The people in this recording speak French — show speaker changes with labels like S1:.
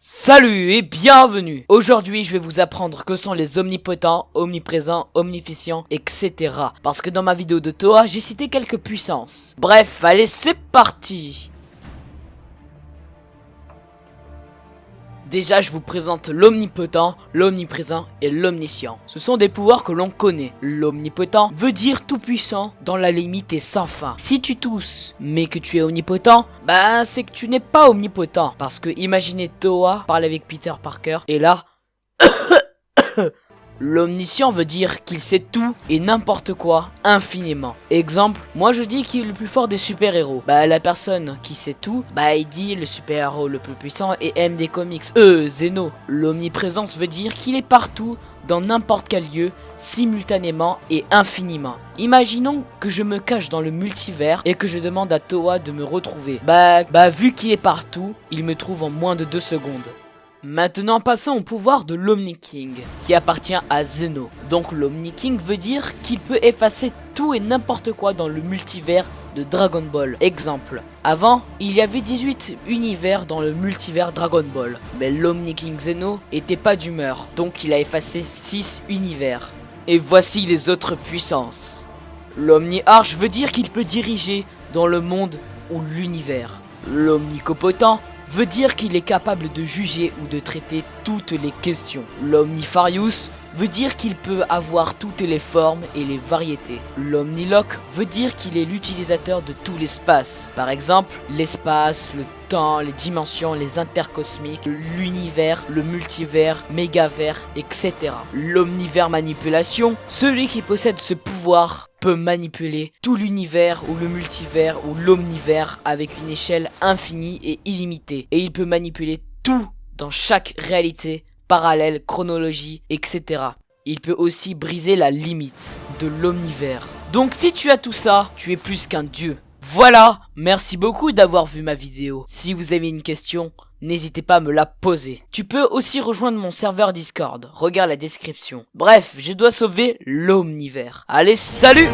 S1: Salut et bienvenue. Aujourd'hui je vais vous apprendre que sont les omnipotents, omniprésents, omnificents, etc. Parce que dans ma vidéo de Toa j'ai cité quelques puissances. Bref, allez c'est parti. Déjà je vous présente l'omnipotent, l'omniprésent et l'omniscient. Ce sont des pouvoirs que l'on connaît. L'omnipotent veut dire tout puissant dans la limite et sans fin. Si tu tousses mais que tu es omnipotent, bah c'est que tu n'es pas omnipotent. Parce que imaginez Toa parler avec Peter Parker et là... L'omniscient veut dire qu'il sait tout et n'importe quoi infiniment. Exemple, moi je dis qu'il est le plus fort des super-héros. Bah la personne qui sait tout, bah il dit le super-héros le plus puissant et aime des comics. Zeno. L'omniprésence veut dire qu'il est partout, dans n'importe quel lieu, simultanément et infiniment. Imaginons que je me cache dans le multivers et que je demande à Toa de me retrouver. Bah vu qu'il est partout, il me trouve en moins de 2 secondes. Maintenant passons au pouvoir de l'Omni-King, qui appartient à Zeno. Donc l'Omni-King veut dire qu'il peut effacer tout et n'importe quoi dans le multivers de Dragon Ball. Exemple, avant, il y avait 18 univers dans le multivers Dragon Ball. Mais l'Omni-King Zeno était pas d'humeur, donc il a effacé 6 univers. Et voici les autres puissances. L'Omni-Arche veut dire qu'il peut diriger dans le monde ou l'univers. L'Omnipotent veut dire qu'il est capable de juger ou de traiter toutes les questions. L'Omnifarius veut dire qu'il peut avoir toutes les formes et les variétés. L'Omniloque veut dire qu'il est l'utilisateur de tout l'espace. Par exemple, l'espace, le temps, les dimensions, les intercosmiques, l'univers, le multivers, mégavers, etc. L'omnivers manipulation, celui qui possède ce pouvoir peut manipuler tout l'univers ou le multivers ou l'omnivers avec une échelle infinie et illimitée. Et il peut manipuler tout dans chaque réalité, parallèle, chronologie, etc. Il peut aussi briser la limite de l'omnivers. Donc si tu as tout ça, tu es plus qu'un dieu. Voilà, merci beaucoup d'avoir vu ma vidéo. Si vous avez une question, n'hésitez pas à me la poser. Tu peux aussi rejoindre mon serveur Discord, regarde la description. Bref, je dois sauver l'omnivers. Allez, salut!